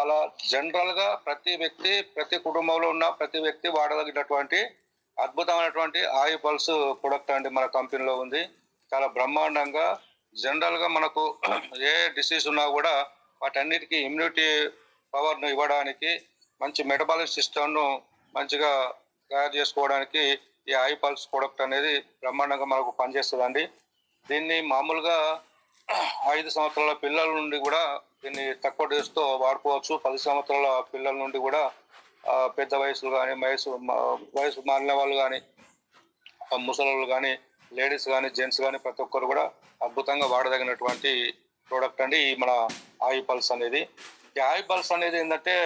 చాలా జనరల్గా ప్రతి కుటుంబంలో ఉన్న ప్రతి వ్యక్తి వాడగలిగినటువంటి అద్భుతమైనటువంటి ఆయి పల్స్ ప్రొడక్ట్ అండి మన కంపెనీలో ఉంది. చాలా బ్రహ్మాండంగా జనరల్గా మనకు ఏ డిసీజ్ ఉన్నా కూడా వాటన్నిటికీ ఇమ్యూనిటీ పవర్ను ఇవ్వడానికి, మంచి మెటబాలిక్ సిస్టమ్ను మంచిగా తయారు చేసుకోవడానికి ఈ ఆయి పల్స్ ప్రొడక్ట్ అనేది బ్రహ్మాండంగా మనకు పనిచేస్తుందండి. దీన్ని మామూలుగా 5 సంవత్సరాల పిల్లల నుండి కూడా దీన్ని తక్కువ డోసుతో వాడుకోవచ్చు. 10 సంవత్సరాల పిల్లల నుండి కూడా పెద్ద వయసులు కానీ వయసు మారిన వాళ్ళు కానీ, ముసలోళ్ళు కానీ, లేడీస్ కానీ, జెంట్స్ కానీ ప్రతి ఒక్కరు కూడా అద్భుతంగా వాడదగినటువంటి ప్రోడక్ట్ అండి ఈ మన ఆయి పల్స్ అనేది. ఈ ఆయి పల్స్ అనేది ఏంటంటే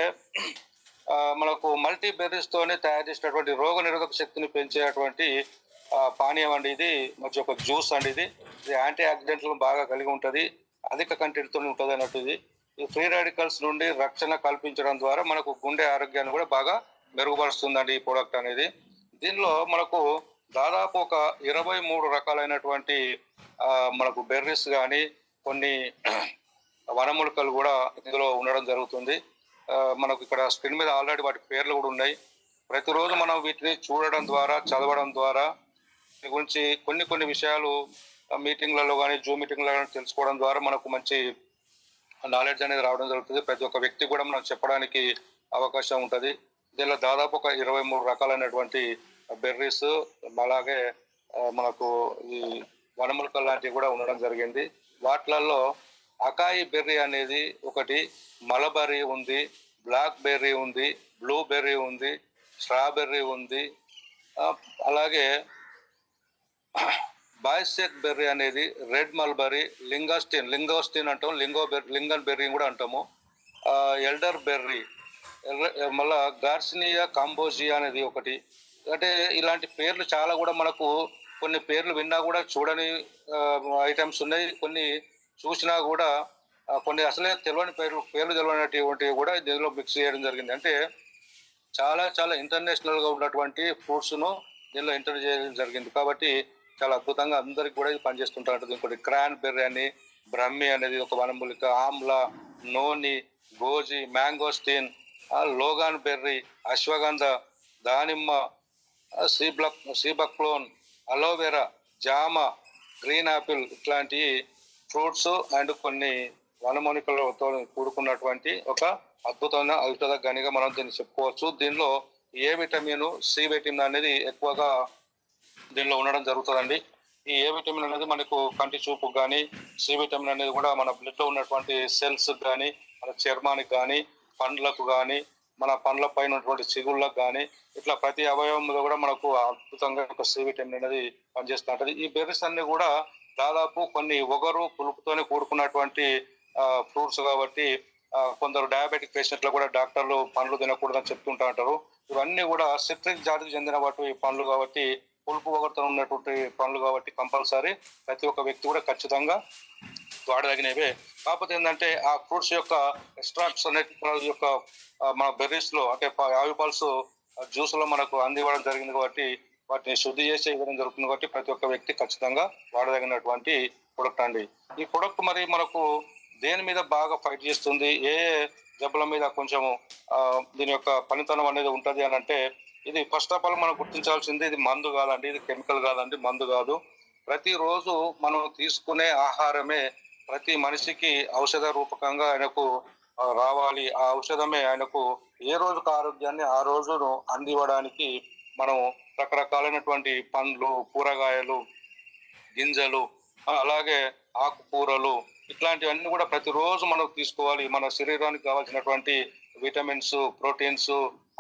మనకు మల్టీ బెర్రీస్తోనే తయారు చేసినటువంటి రోగ నిరోధక శక్తిని పెంచేటువంటి పానీయం అండి. ఇది మంచి ఒక జ్యూస్ అండి. ఇది యాంటీ ఆక్సిడెంట్లను బాగా కలిగి ఉంటుంది, అధిక కంటెంట్తో ఉంటుంది అన్నట్టు. ఈ ఫ్రీ రాడికల్స్ నుండి రక్షణ కల్పించడం ద్వారా మనకు గుండె ఆరోగ్యాన్ని కూడా బాగా మెరుగుపరుస్తుందండి ఈ ప్రోడక్ట్ అనేది. దీనిలో మనకు దాదాపు ఒక 23 రకాలైనటువంటి మనకు బెర్రీస్ కానీ, కొన్ని వనమూలికలు కూడా ఇందులో ఉండడం జరుగుతుంది. మనకు ఇక్కడ స్క్రీన్ మీద ఆల్రెడీ వాటి పేర్లు కూడా ఉన్నాయి. ప్రతిరోజు మనం వీటిని చూడడం ద్వారా, చదవడం ద్వారా దీని గురించి కొన్ని విషయాలు మీటింగ్లలో కానీ, జూమ్ మీటింగ్లలో కానీ తెలుసుకోవడం ద్వారా మనకు మంచి నాలెడ్జ్ అనేది రావడం జరుగుతుంది. ప్రతి ఒక్క వ్యక్తి కూడా మనం చెప్పడానికి అవకాశం ఉంటుంది. దీనిలో దాదాపు ఒక 23 రకాలైనటువంటి బెర్రీస్, అలాగే మనకు ఈ వనమూలికలు లాంటివి కూడా ఉండడం జరిగింది. వాటిలలో అకాయి బెర్రీ అనేది ఒకటి, మలబెర్రీ ఉంది, బ్లాక్ బెర్రీ ఉంది, బ్లూ బెర్రీ ఉంది, స్ట్రాబెర్రీ ఉంది, అలాగే బాయ్సెక్ బెర్రీ అనేది, రెడ్ మల్బెర్రీ, లింగోస్టిన్ అంటాం, లింగన్ బెర్రీ కూడా అంటాము, ఎల్డర్ బెర్రీ, మళ్ళా గార్సినియా కాంబోజియా అనేది ఒకటి. అంటే ఇలాంటి పేర్లు చాలా కూడా మనకు కొన్ని పేర్లు విన్నా కూడా చూడని ఐటమ్స్ ఉన్నాయి. కొన్ని చూసినా కూడా కొన్ని అసలే తెలియని పేర్లు తెలియనటువంటివి కూడా దీనిలో మిక్స్ చేయడం జరిగింది. అంటే చాలా ఇంటర్నేషనల్గా ఉన్నటువంటి ఫ్రూట్స్ను దీనిలో ఎంటర్ చేయడం జరిగింది. కాబట్టి చాలా అద్భుతంగా అందరికి కూడా ఇది పనిచేస్తుంటారు. ఇంకోటి క్రాన్ బెర్రీ అని, బ్రహ్మి అనేది ఒక వనమూలిక, amla, noni, goji, mangosteen, loganberry, ashwagandha, దానిమ్మ, సీబక్లోన్, అలోవెరా, జామ, గ్రీన్ యాపిల్ ఇట్లాంటి ఫ్రూట్స్ అండ్ కొన్ని వనమూలికలతో కూడుకున్నటువంటి ఒక అద్భుతమైన ఔషధ గనిగా మనం దీన్ని చెప్పుకోవచ్చు. దీనిలో ఏ విటమిన్, సి విటమిన్ అనేది ఎక్కువగా దీనిలో ఉండడం జరుగుతుందండి. ఈ ఏ విటమిన్ అనేది మనకు కంటి చూపుకు కానీ, సి విటమిన్ అనేది కూడా మన బ్లడ్లో ఉన్నటువంటి సెల్స్ కానీ, మన చర్మానికి కానీ, పండ్లకు కానీ, మన పండ్ల పైన ఉన్నటువంటి చిగుళ్ళకు కానీ, ఇట్లా ప్రతి అవయవంలో కూడా మనకు అద్భుతంగా ఒక సి విటమిన్ అనేది పనిచేస్తూ ఉంటుంది. ఈ బెర్రీస్ అన్ని కూడా దాదాపు కొన్ని ఒగరు పులుపుతోనే కూడుకున్నటువంటి ఫ్రూట్స్ కాబట్టి కొందరు డయాబెటిక్ పేషెంట్లు కూడా డాక్టర్లు పండ్లు తినకూడదని చెప్తుంటా ఉంటారు. ఇవన్నీ కూడా సిట్రిక్ జాతికి చెందిన వాటి పండ్లు కాబట్టి, పులుపు ఒగరుతో ఉన్నటువంటి పండ్లు కాబట్టి కంపల్సరీ ప్రతి ఒక్క వ్యక్తి కూడా ఖచ్చితంగా వాడదగినవే. కాకపోతే ఏంటంటే ఆ ఫ్రూట్స్ యొక్క ఎక్స్ట్రాక్ట్స్ అనే యొక్క మన బెర్రీస్లో అంటే ఆవి పల్స్ జ్యూస్లో మనకు అందివ్వడం జరిగింది కాబట్టి వాటిని శుద్ధి చేసి ఇవ్వడం జరుగుతుంది. కాబట్టి ప్రతి ఒక్క వ్యక్తి ఖచ్చితంగా వాడదగినటువంటి ప్రొడక్ట్ అండి. ఈ ప్రొడక్ట్ మరి మనకు దేని మీద బాగా ఫైట్ చేస్తుంది, ఏ జబ్బుల మీద కొంచెము దీని యొక్క పనితనం అనేది ఉంటుంది అని అంటే, ఇది ఫస్ట్ ఆఫ్ ఆల్ మనం గుర్తించాల్సింది ఇది మందు కాదండి, ఇది కెమికల్ కాదండి, మందు కాదు. ప్రతిరోజు మనం తీసుకునే ఆహారమే ప్రతి మనిషికి ఔషధ రూపకంగా ఆయనకు రావాలి. ఆ ఔషధమే ఆయనకు ఏ రోజుకు ఆరోగ్యాన్ని ఆ రోజును అందివ్వడానికి మనం రకరకాలైనటువంటి పండ్లు, కూరగాయలు, గింజలు, అలాగే ఆకుకూరలు ఇట్లాంటివన్నీ కూడా ప్రతిరోజు మనం తీసుకోవాలి. మన శరీరానికి కావాల్సినటువంటి విటమిన్స్, ప్రోటీన్స్,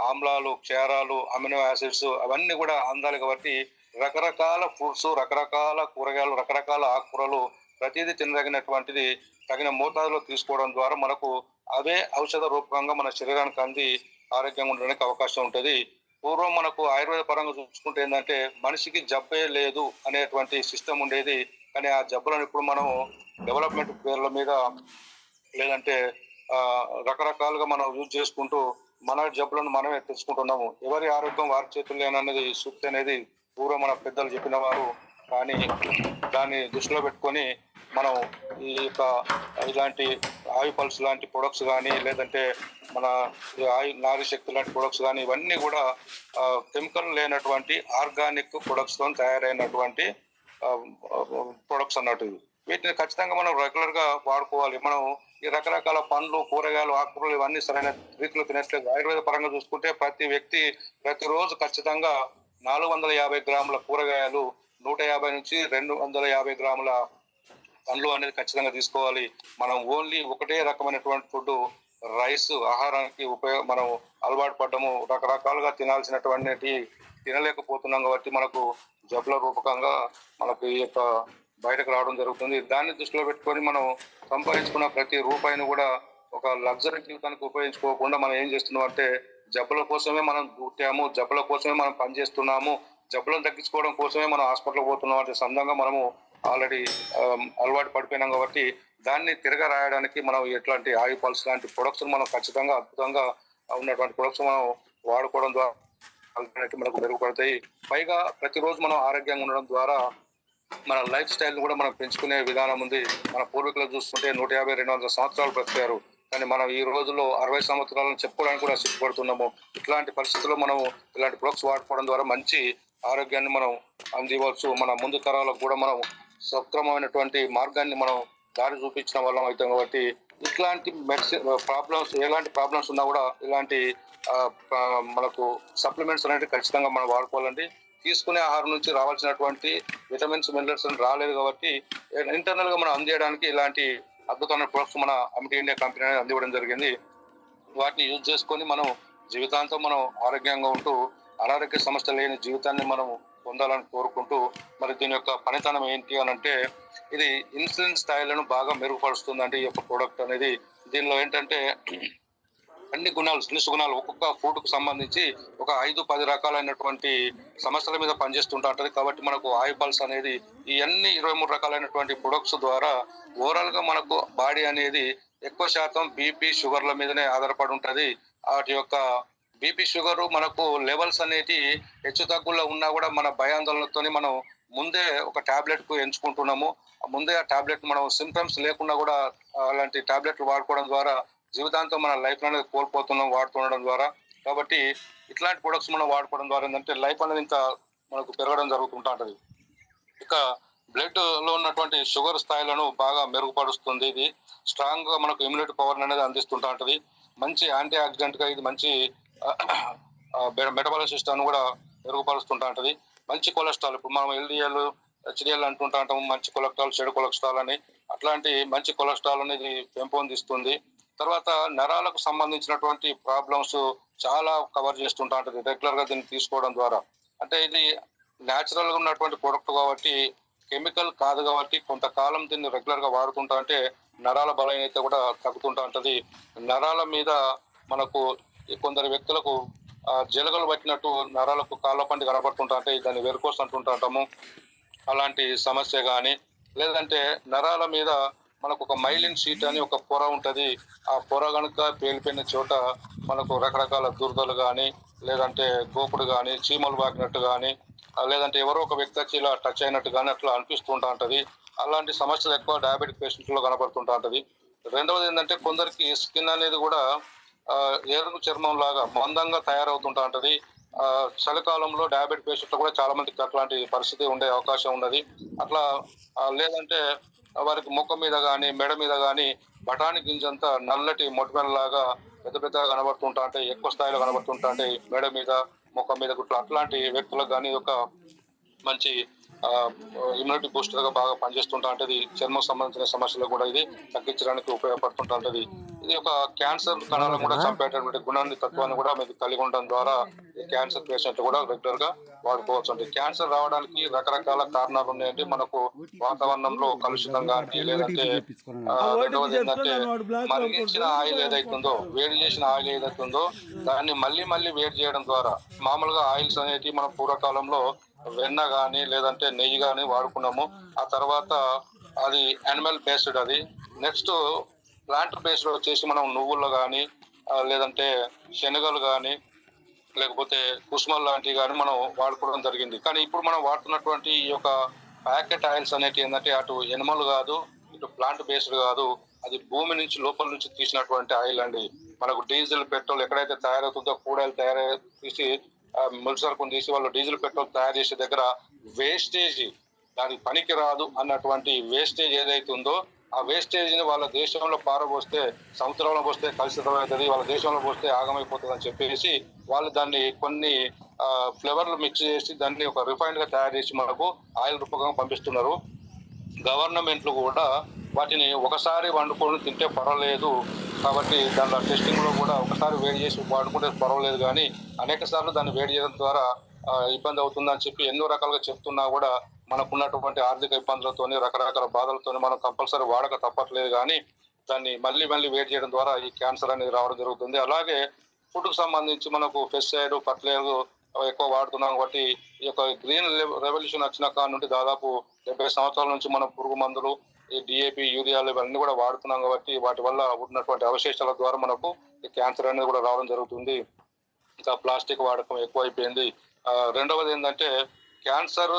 ఆమ్లాలు, క్షారాలు, అమినో యాసిడ్స్ అవన్నీ కూడా అందాలి. కాబట్టి రకరకాల ఫ్రూట్స్, రకరకాల కూరగాయలు, రకరకాల ఆకుకూరలు ప్రతిదీ తినదగినటువంటిది తగిన మోతాదులో తీసుకోవడం ద్వారా మనకు అవే ఔషధ రూపకంగా మన శరీరానికి అంది ఆరోగ్యంగా ఉండడానికి అవకాశం ఉంటుంది. పూర్వం మనకు ఆయుర్వేద పరంగా చూసుకుంటే ఏంటంటే మనిషికి జబ్బే లేదు అనేటువంటి సిస్టమ్ ఉండేది. కానీ ఆ జబ్బులను ఇప్పుడు మనం డెవలప్మెంట్ పేర్ల మీద లేదంటే రకరకాలుగా మనం యూజ్ చేసుకుంటూ మన జబ్బులను మనమే తెలుసుకుంటున్నాము. ఎవరి ఆరోగ్యం వారి చేతుల్లోనన్నది సూక్తి అనేది పూర్వం మన పెద్దలు చెప్పిన వారు. కానీ దాన్ని దృష్టిలో పెట్టుకొని మనం ఈ యొక్క ఇలాంటి ఆయి పల్స్ లాంటి ప్రొడక్ట్స్ కానీ, లేదంటే మన ఆయి నారీ శక్తి లాంటి ప్రొడక్ట్స్ కానీ, ఇవన్నీ కూడా కెమికల్ లేనటువంటి ఆర్గానిక్ ప్రొడక్ట్స్ తో తయారైనటువంటి ప్రొడక్ట్స్ అన్నట్టు. వీటిని ఖచ్చితంగా మనం రెగ్యులర్ గా వాడుకోవాలి. మనం ఈ రకరకాల పండ్లు, కూరగాయలు, ఆకుకూరలు ఇవన్నీ సరైన రీతిలో తినట్లేదు. ఆయుర్వేద పరంగా చూసుకుంటే ప్రతి వ్యక్తి ప్రతిరోజు ఖచ్చితంగా 450 గ్రాముల కూరగాయలు, 150 నుంచి 250 గ్రాముల పండ్లు అనేది ఖచ్చితంగా తీసుకోవాలి. మనం ఓన్లీ ఒకటే రకమైనటువంటి ఫుడ్ రైస్ ఆహారానికి మనం అలవాటు పడ్డము, రకరకాలుగా తినాల్సినటువంటి తినలేకపోతున్నాం కాబట్టి మనకు జబ్బుల రూపకంగా మనకు ఈ యొక్క బయటకు రావడం జరుగుతుంది. దాన్ని దృష్టిలో పెట్టుకొని మనం సంపాదించుకున్న ప్రతి రూపాయిని కూడా ఒక లగ్జరీ జీవితానికి ఉపయోగించుకోకుండా మనం ఏం చేస్తున్నాం అంటే జబ్బుల కోసమే మనం పుట్టాము, జబ్బుల కోసమే మనం పనిచేస్తున్నాము, జబ్బులను తగ్గించుకోవడం కోసమే మనం హాస్పిటల్ పోతున్నాం అంటే సందంగా మనము ఆల్రెడీ అలవాటు పడిపోయినాం. కాబట్టి దాన్ని తిరగ రాయడానికి మనం ఎట్లాంటి ఆయిల్ పల్స్ లాంటి ప్రొడక్ట్స్ మనం ఖచ్చితంగా అద్భుతంగా ఉన్నటువంటి ప్రొడక్ట్స్ మనం వాడుకోవడం ద్వారా మనకు మెరుగుపడతాయి. పైగా ప్రతిరోజు మనం ఆరోగ్యంగా ఉండడం ద్వారా మన లైఫ్ స్టైల్ కూడా మనం పెంచుకునే విధానం ఉంది. మన పూర్వీకులు చూస్తుంటే 150-200 సంవత్సరాలు బ్రతికారు, కానీ మనం ఈ రోజుల్లో 60 సంవత్సరాలను చెప్పుకోవడానికి కూడా సిద్ధపడుతున్నాము. ఇట్లాంటి పరిస్థితుల్లో మనం ఇలాంటి ప్రొడక్ట్స్ వాడుకోవడం ద్వారా మంచి ఆరోగ్యాన్ని మనం అందివచ్చు. మన ముందు తరాలకు కూడా మనం సక్రమమైనటువంటి మార్గాన్ని మనం దారి చూపించిన వాళ్ళం అవుతాం. కాబట్టి ఇట్లాంటి ప్రాబ్లమ్స్, ఎలాంటి ప్రాబ్లమ్స్ ఉన్నా కూడా ఇలాంటి మనకు సప్లిమెంట్స్ అనేవి ఖచ్చితంగా మనం వాడుకోవాలండి. తీసుకునే ఆహారం నుంచి రావాల్సినటువంటి విటమిన్స్, మినరల్స్ రాలేదు కాబట్టి ఇంటర్నల్ గా మనం అందించడానికి ఇలాంటి అద్భుతమైన ప్రొడక్ట్స్ మన అమిటీ ఇండియా కంపెనీ అనేది అందివ్వడం జరిగింది. వాటిని యూజ్ చేసుకొని మనం జీవితాంతం మనం ఆరోగ్యంగా ఉంటూ అనారోగ్య సమస్య లేని జీవితాన్ని మనం పొందాలని కోరుకుంటూ, మరి దీని యొక్క పనితనం ఏంటి అని అంటే ఇది ఇన్సులిన్ స్థాయిలను బాగా మెరుగుపరుస్తుందండి ఈ యొక్క ప్రోడక్ట్ అనేది. దీనిలో ఏంటంటే అన్ని గుణాలు, సునిశ్చిత గుణాలు ఒక్కొక్క ఫుడ్ కు సంబంధించి ఒక 5-10 రకాలైనటువంటి సమస్యల మీద పనిచేస్తుంటా ఉంటది. కాబట్టి మనకు ఆయిల్ పల్స్ అనేది ఈ అన్ని 23 రకాలైనటువంటి ప్రొడక్ట్స్ ద్వారా ఓవరాల్ గా మనకు బాడీ అనేది ఎక్కువ శాతం బీపీ, షుగర్ల మీదనే ఆధారపడి ఉంటది. వాటి యొక్క బీపీ, షుగర్ మనకు లెవెల్స్ అనేది హెచ్చు తగ్గుల్లో ఉన్నా కూడా మన భయాందోళనతో మనం ముందే ఒక టాబ్లెట్ కు ఎంచుకుంటున్నాము. ముందే ఆ టాబ్లెట్ మనం సింప్టమ్స్ లేకుండా కూడా అలాంటి టాబ్లెట్లు వాడుకోవడం ద్వారా జీవితాంతం మన లైఫ్ అనేది కోల్పోతున్నాం వాడుతుండడం ద్వారా. కాబట్టి ఇట్లాంటి ప్రొడక్ట్స్ మనం వాడుకోవడం ద్వారా ఏంటంటే లైఫ్ అనేది ఇంకా మనకు పెరగడం జరుగుతుంటా ఉంటది. ఇక బ్లడ్ లో ఉన్నటువంటి షుగర్ స్థాయిలను బాగా మెరుగుపరుస్తుంది. ఇది స్ట్రాంగ్ గా మనకు ఇమ్యూనిటీ పవర్ అనేది అందిస్తుంటా ఉంటది. మంచి యాంటీ ఆక్సిడెంట్ గా ఇది మంచి మెటబాలిక్ సిస్టమ్ కూడా మెరుగుపరుస్తుంటా ఉంటది. మంచి కొలెస్ట్రాల్, ఇప్పుడు మనం ఎల్డిఎల్, హెచ్డిఎల్ అంటుంటా ఉంటాము, మంచి కొలెస్ట్రాల్, చెడు కొలెస్ట్రాల్ అని. అట్లాంటి మంచి కొలెస్ట్రాల్ అనేది పెంపొందిస్తుంది. తర్వాత నరాలకు సంబంధించినటువంటి ప్రాబ్లమ్స్ చాలా కవర్ చేస్తుంటా ఉంటది రెగ్యులర్ గా దీన్ని తీసుకోవడం ద్వారా. అంటే ఇది న్యాచురల్ గా ఉన్నటువంటి ప్రొడక్ట్ కాబట్టి, కెమికల్ కాదు కాబట్టి కొంతకాలం దీన్ని రెగ్యులర్ గా వాడుకుంటా అంటే నరాల బలహీనత కూడా తగ్గుతుంటా ఉంటది. నరాల మీద మనకు కొందరు వ్యక్తులకు జలగలు పట్టినట్టు నరాలకు కాళ్ళ పండి కనబడుతుంటా అంటే దాన్ని వెరికోస్ అంటుంటా ఉంటాము. అలాంటి సమస్య కానీ, లేదంటే నరాల మీద మనకు ఒక మైలిన్ షీట్ అని ఒక పొర ఉంటది. ఆ పొర కనుక పేలిపోయిన చోట మనకు రకరకాల దురదలు కానీ, లేదంటే గోకుడు కానీ, చీమలు పాకినట్టు కానీ, లేదంటే ఎవరో ఒక వ్యక్తి వచ్చి ఇలా టచ్ అయినట్టు కానీ అట్లా అనిపిస్తుంటా ఉంటది. అలాంటి సమస్యలు ఎక్కువ డయాబెటిక్ పేషెంట్ లో కనబడుతుంటా ఉంటది. రెండవది ఏంటంటే కొందరికి స్కిన్ అనేది కూడా ఏరుగు చర్మం లాగా మందంగా తయారవుతుంటా ఉంటది. చలికాలంలో డయాబెటిక్ పేషెంట్లు కూడా చాలా మందికి అట్లాంటి పరిస్థితి ఉండే అవకాశం ఉన్నది. అట్లా లేదంటే వారికి ముఖం మీద కానీ, మెడ మీద కానీ బఠానీ గింజంతా నల్లటి మొటిమల్లాగా పెద్ద పెద్దగా కనబడుతుంటా అంటే, ఎక్కువ స్థాయిలో కనబడుతుంటా అంటే మెడ మీద, ముఖం మీద గుట్లు, అట్లాంటి వ్యక్తులకు కానీ ఒక మంచి ఇమ్యూనిటీ బూస్టర్ గా బాగా పనిచేస్తుంటా ఉంటది. చర్మం సంబంధించిన సమస్యలు కూడా ఇది తగ్గించడానికి ఉపయోగపడుతుంటా ఉంటది. ఇది ఒక క్యాన్సర్ కణాలను కూడా చంపేటటువంటి గుణాన్ని, తత్వాన్ని కూడా మీకు కలిగి ఉండడం ద్వారా ఈ క్యాన్సర్ పేషెంట్ కూడా రెగ్యులర్ గా వాడుకోవచ్చు అండి. క్యాన్సర్ రావడానికి రకరకాల కారణాలు ఉన్నాయండి. మనకు వాతావరణంలో కలుషితం కానీ, లేదంటే రెండవది ఏంటంటే మరిగించిన ఆయిల్ ఏదైతుందో, వేడి చేసిన ఆయిల్ ఏదైతుందో దాన్ని మళ్ళీ మళ్ళీ వేడి చేయడం ద్వారా, మామూలుగా ఆయిల్స్ అనేవి మన పూర్వకాలంలో వెన్న కానీ లేదంటే నెయ్యి కానీ వాడుకున్నాము. ఆ తర్వాత అది యానిమల్ బేస్డ్, అది నెక్స్ట్ ప్లాంట్ బేస్డ్ వచ్చేసి మనం నువ్వుల్లో కానీ, లేదంటే శనగలు కానీ, లేకపోతే కుసుమలు లాంటివి కానీ మనం వాడుకోవడం జరిగింది. కానీ ఇప్పుడు మనం వాడుతున్నటువంటి ఈ యొక్క ప్యాకెట్ ఆయిల్స్ అనేవి ఏంటంటే అటు ఎనిమల్ కాదు, ఇటు ప్లాంట్ బేస్డ్ కాదు, అది భూమి నుంచి లోపల నుంచి తీసినటువంటి ఆయిల్ అండి. మనకు డీజిల్ పెట్రోల్ ఎక్కడైతే తయారవుతుందో కూడాయిలు తీసి ముల్సర్కుని తీసి వాళ్ళు డీజిల్ పెట్రోల్ తయారు చేసే దగ్గర వేస్టేజ్, దానికి పనికి రాదు అన్నటువంటి వేస్టేజ్ ఏదైతే ఉందో ఆ వేస్టేజ్ ని వాళ్ళ దేశంలో పారబోస్తే సముద్రంలో పోస్తే కలుషితం అవుతుంది, వాళ్ళ దేశంలో పోస్తే ఆగమైపోతుంది అని చెప్పేసి వాళ్ళు దాన్ని కొన్ని ఫ్లేవర్లు మిక్స్ చేసి దాన్ని ఒక రిఫైన్డ్ గా తయారు చేసి మనకు ఆయిల్ రూపకంగా పంపిస్తున్నారు. గవర్నమెంట్లు కూడా వాటిని ఒకసారి వండుకొని తింటే పర్వాలేదు కాబట్టి దాంట్లో టెస్టింగ్ లో కూడా ఒకసారి వేడి చేసి వాడుకుంటే పర్వాలేదు, కానీ అనేక సార్లు దాన్ని వేడి చేయడం ద్వారా ఇబ్బంది అవుతుందని చెప్పి ఎన్నో రకాలుగా చెప్తున్నా కూడా మనకున్నటువంటి ఆర్థిక ఇబ్బందులతోని రకరకాల బాధలతోని మనం కంపల్సరీ వాడక తప్పట్లేదు, కానీ దాన్ని మళ్ళీ వేడి చేయడం ద్వారా ఈ క్యాన్సర్ అనేది రావడం జరుగుతుంది. అలాగే ఫుడ్ కు సంబంధించి మనకు పెస్టిసైడ్ ఫర్టిలైజర్ ఎక్కువ వాడుతున్నాం కాబట్టి ఈ యొక్క గ్రీన్ రెవల్యూషన్ వచ్చిన కాడ నుండి దాదాపు 70 సంవత్సరాల నుంచి మనం పురుగు మందులు, ఈ డిఏపి, యూరియాలు ఇవన్నీ కూడా వాడుతున్నాం కాబట్టి వాటి వల్ల ఉన్నటువంటి అవశేషాల ద్వారా మనకు ఈ క్యాన్సర్ అనేది కూడా రావడం జరుగుతుంది. ఇంకా ప్లాస్టిక్ వాడకం ఎక్కువైపోయింది. రెండవది ఏంటంటే క్యాన్సర్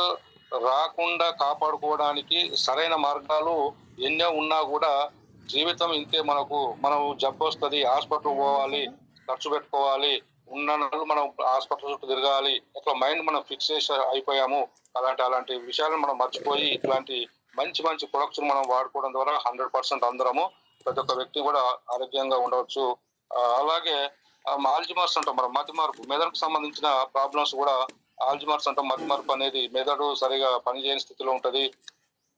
రాకుండా కాపాడుకోవడానికి సరైన మార్గాలు ఎన్నో ఉన్నా కూడా జీవితం ఇంతే, మనం జబ్బు వస్తుంది, హాస్పిటల్ పోవాలి, ఖర్చు పెట్టుకోవాలి, ఉన్న మనం హాస్పిటల్ చుట్టూ తిరగాలి, ఇట్లా మైండ్ మనం ఫిక్స్ చేసి అయిపోయాము. అలాంటి విషయాలను మనం మర్చిపోయి ఇట్లాంటి మంచి ప్రొడక్ట్స్ మనం వాడుకోవడం ద్వారా 100% అందరము ప్రతి ఒక్క వ్యక్తి కూడా ఆరోగ్యంగా ఉండవచ్చు. అలాగే ఆల్జిమర్స్ అంటాం, మనం మతిమరుపు, మెదడుకు సంబంధించిన ప్రాబ్లమ్స్ కూడా ఆల్జిమర్స్ అంటాం. మతిమరుపు అనేది మెదడు సరిగా పనిచేయని స్థితిలో ఉంటది.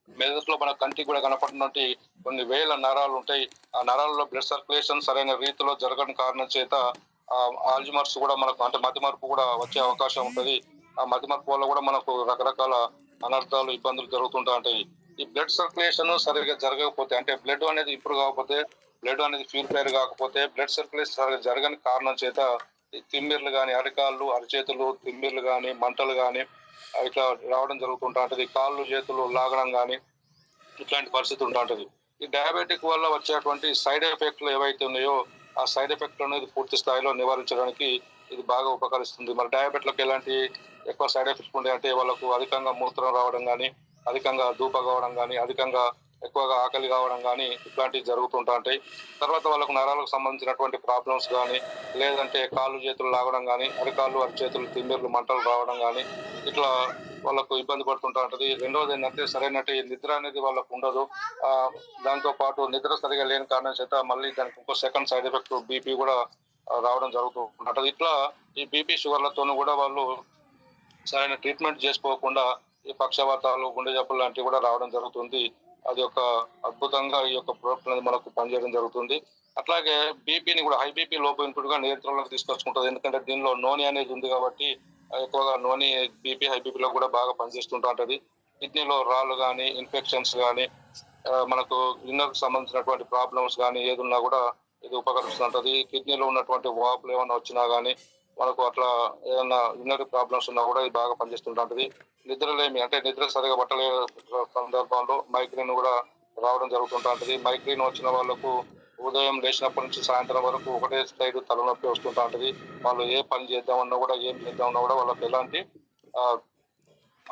మెదడులో మన కంటికి కూడా కనపడినటువంటి కొన్ని వేల నరాలు ఉంటాయి. ఆ నరాలలో బ్లడ్ సర్క్యులేషన్ సరైన రీతిలో జరగని కారణం చేత ఆల్జిమర్స్ కూడా మనకు అంటే మతిమరుపు కూడా వచ్చే అవకాశం ఉంటది. ఆ మతిమరుపు వల్ల కూడా మనకు రకరకాల అనర్థాలు, ఇబ్బందులు జరుగుతుంటా ఉంటాయి. ఈ బ్లడ్ సర్క్యులేషన్ సరిగ్గా జరగకపోతే, అంటే బ్లడ్ అనేది ఇంప్రూవ్ కాకపోతే, బ్లడ్ అనేది ప్యూరిఫైర్ కాకపోతే, బ్లడ్ సర్క్యులేషన్ సరిగ్గా జరగని కారణం చేత ఈ తిమ్మిర్లు కానీ, అరికాళ్ళు, అరిచేతులు తిమ్మిర్లు కానీ, మంటలు కానీ ఇట్లా రావడం జరుగుతుంటా ఉంటది. కాళ్ళు చేతులు లాగడం కానీ ఇట్లాంటి పరిస్థితి ఉంటా ఉంటది. ఈ డయాబెటిక్ వల్ల వచ్చేటువంటి సైడ్ ఎఫెక్ట్లు ఏవైతే ఉన్నాయో ఆ సైడ్ ఎఫెక్ట్ అనేది పూర్తి స్థాయిలో నివారించడానికి ఇది బాగా ఉపకరిస్తుంది. మరి డయాబెట్లకు ఎలాంటి ఎక్కువ సైడ్ ఎఫెక్ట్స్ ఉంటాయి అంటే వాళ్ళకు అధికంగా మూత్రం రావడం కానీ, అధికంగా ధూప కావడం కానీ, అధికంగా ఎక్కువగా ఆకలి కావడం కానీ ఇట్లాంటివి జరుగుతుంటా ఉంటాయి. తర్వాత వాళ్ళకు నరాలకు సంబంధించినటువంటి ప్రాబ్లమ్స్ కానీ, లేదంటే కాళ్ళు చేతులు లాగడం కానీ, అరికాళ్ళు అరిచేతులు తిమ్మిర్లు మంటలు రావడం కానీ ఇట్లా వాళ్ళకు ఇబ్బంది పడుతుంటా ఉంటది. రెండవది ఏంటంటే సరైనటి నిద్ర అనేది వాళ్ళకు ఉండదు. దాంతో పాటు నిద్ర సరిగా లేని కారణం చేత మళ్ళీ దానికి ఇంకో సెకండ్ సైడ్ ఎఫెక్ట్ బీపీ కూడా రావడం జరుగుతూ ఉంటది. ఇట్లా ఈ బీపీ షుగర్లతోనూ కూడా వాళ్ళు సరైన ట్రీట్మెంట్ చేసుకోకుండా ఈ పక్షవాతాలు, గుండె జబ్బులు లాంటివి కూడా రావడం జరుగుతుంది. అది ఒక అద్భుతంగా ఈ యొక్క ప్రోడక్ట్ అనేది మనకు పనిచేయడం జరుగుతుంది. అట్లాగే బీపీని కూడా హై బీపీ లో గా నియంత్రణలోకి తీసుకొచ్చుకుంటుంది. ఎందుకంటే దీనిలో నూనె అనేది ఉంది కాబట్టి ఎక్కువగా నూనె బీపీ, హై బీపీలో కూడా బాగా పనిచేస్తుంటా ఉంటది. కిడ్నీలో రాళ్ళు కానీ, ఇన్ఫెక్షన్స్ కానీ, మనకు ఇన్నర్కు సంబంధించినటువంటి ప్రాబ్లమ్స్ కానీ ఏది ఉన్నా కూడా ఇది ఉపకరిస్తుంటది. కిడ్నీలో ఉన్నటువంటి వాపులు ఏమైనా వచ్చినా కానీ మనకు అట్లా ఏదైనా ఇన్నర్ ప్రాబ్లమ్స్ ఉన్నా కూడా ఇది బాగా పనిచేస్తుంటది. నిద్రలేమి అంటే నిద్ర సరిగా పట్టలే సందర్భంలో మైగ్రేన్ కూడా రావడం జరుగుతుంటా ఉంటది. మైగ్రేన్ వచ్చిన వాళ్ళకు ఉదయం లేచినప్పటి నుంచి సాయంత్రం వరకు ఒకటే సైడ్ తలనొప్పి వస్తుంటా ఉంటది. వాళ్ళు ఏ పని చేద్దామన్నా కూడా, ఏం చేద్దామన్నా కూడా వాళ్ళకి ఎలాంటి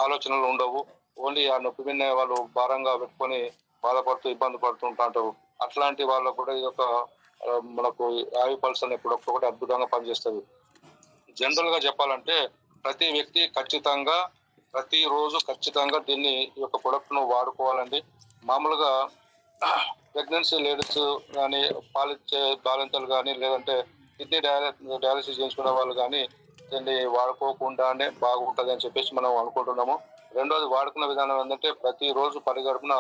ఆలోచనలు ఉండవు. ఓన్లీ ఆ నొప్పి మీద వాళ్ళు భారంగా పెట్టుకొని బాధపడుతూ ఇబ్బంది పడుతుంటారు. అట్లాంటి వాళ్ళకు కూడా ఇది ఒక మనకు ఆయు పల్స్ అనే ప్రొడక్ట్ ఒకటి అద్భుతంగా పనిచేస్తుంది. జనరల్ గా చెప్పాలంటే ప్రతి వ్యక్తి ఖచ్చితంగా ప్రతిరోజు ఖచ్చితంగా దీన్ని ఈ యొక్క ప్రొడక్ట్ ను వాడుకోవాలండి. మామూలుగా ప్రెగ్నెన్సీ లేడీస్ కానీ, పాలిచ్చే బాలింతలు కానీ, లేదంటే కిడ్నీ డయాలసిస్ చేయించుకునే వాళ్ళు కానీ దీన్ని వాడుకోకుండానే బాగుంటుంది అని చెప్పేసి మనం అనుకుంటున్నాము. రెండోది వాడుకున్న విధానం ఏంటంటే ప్రతిరోజు పరిగడుపున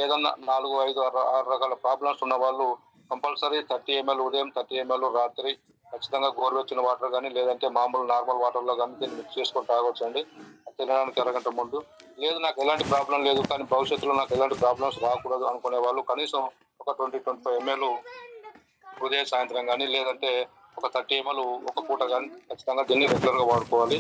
ఏదన్నా 4, 5, 6 రకాల ప్రాబ్లమ్స్ ఉన్న వాళ్ళు కంపల్సరీ 30 ml ఉదయం, 30 ml రాత్రి ఖచ్చితంగా గోరువెచ్చిన వాటర్ కానీ, లేదంటే మామూలు నార్మల్ వాటర్ లో కానీ దీన్ని మిక్స్ చేసుకొని తాగొచ్చు అండి తినడానికి అరగంట ముందు. లేదు నాకు ఎలాంటి ప్రాబ్లం లేదు కానీ భవిష్యత్తులో నాకు ఎలాంటి ప్రాబ్లమ్స్ రాకూడదు అనుకునే వాళ్ళు కనీసం ఒక 20-25 ml ఉదయం సాయంత్రం కానీ, లేదంటే ఒక 30 ml ఒక పూట కానీ ఖచ్చితంగా దీన్ని రెగ్యులర్ గా వాడుకోవాలి.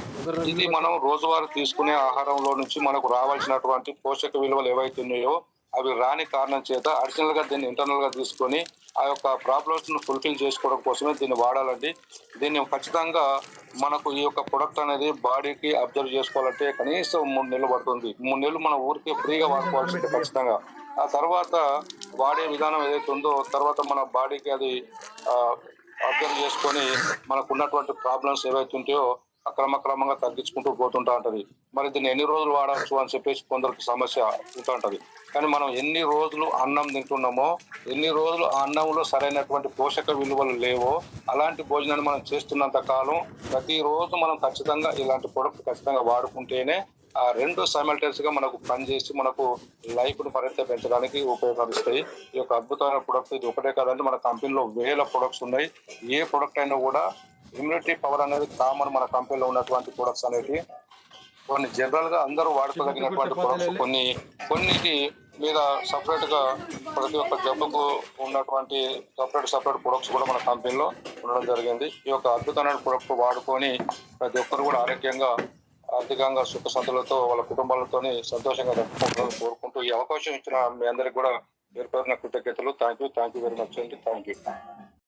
ఇది మనం రోజువారీ తీసుకునే ఆహారంలో నుంచి మనకు రావాల్సినటువంటి పోషక విలువలు ఏవైతే ఉన్నాయో అవి రాని కారణం చేత అడిషనల్ గా దీన్ని ఇంటర్నల్ గా తీసుకొని ఆ యొక్క ప్రాబ్లమ్స్ ను ఫుల్ఫిల్ చేసుకోవడం కోసమే దీన్ని వాడాలండి. దీన్ని ఖచ్చితంగా మనకు ఈ యొక్క ప్రొడక్ట్ అనేది బాడీకి అబ్జర్వ్ చేసుకోవాలంటే కనీసం 3 నెలలు పడుతుంది. 3 నెలలు మన ఊరికే ఫ్రీగా వాడుకోవాల్సింది ఖచ్చితంగా. ఆ తర్వాత వాడే విధానం ఏదైతే ఉందో తర్వాత మన బాడీకి అది అబ్జర్వ్ చేసుకొని మనకు ఉన్నటువంటి ప్రాబ్లమ్స్ ఏవైతే ఉంటాయో క్రమంగా తగ్గించుకుంటూ పోతుంటా ఉంటది. మరి దీన్ని ఎన్ని రోజులు వాడవచ్చు అని చెప్పేసి కొందరికి సమస్య ఉంటూ ఉంటది. కానీ మనం ఎన్ని రోజులు అన్నం తింటున్నామో, ఎన్ని రోజులు ఆ అన్నంలో సరైనటువంటి పోషక విలువలు లేవో అలాంటి భోజనాన్ని మనం చేస్తున్నంత కాలం ప్రతిరోజు మనం ఖచ్చితంగా ఇలాంటి ప్రొడక్ట్ ఖచ్చితంగా వాడుకుంటేనే ఆ రెండు సైమల్టేనియస్ గా మనకు పనిచేసి మనకు లైఫ్ ను మరింత పెంచడానికి ఉపయోగపడుస్తాయి. ఈ యొక్క అద్భుతమైన ప్రొడక్ట్ ఇది ఒకటే కాదండి, మన కంపెనీలో వేల ప్రొడక్ట్స్ ఉన్నాయి. ఏ ప్రొడక్ట్ అయినా కూడా ఇమ్యూనిటీ పవర్ అనేది కామన్ మన కంపెనీలో ఉన్నటువంటి ప్రొడక్ట్స్ అనేవి కొన్ని జనరల్ గా అందరూ వాడుకోదగినటువంటి ప్రొడక్ట్స్ కొన్నిటి మీద సపరేట్ గా ప్రతి ఒక్క జబ్బుకు ఉన్నటువంటి సపరేట్ ప్రొడక్ట్స్ కూడా మన కంపెనీలో ఉండడం జరిగింది. ఈ యొక్క అద్భుతమైన ప్రొడక్ట్ వాడుకొని ప్రతి ఒక్కరు కూడా ఆరోగ్యంగా ఆర్థికంగా సుఖ సంతులతో వాళ్ళ కుటుంబాలతోని సంతోషంగా గడుపుకుంటారని కోరుకుంటూ ఈ అవకాశం ఇచ్చిన మీ అందరికి కూడా పేరు పేరున కృతజ్ఞతలు. థ్యాంక్ యూ వెరీ మచ్ అండి. Thank you.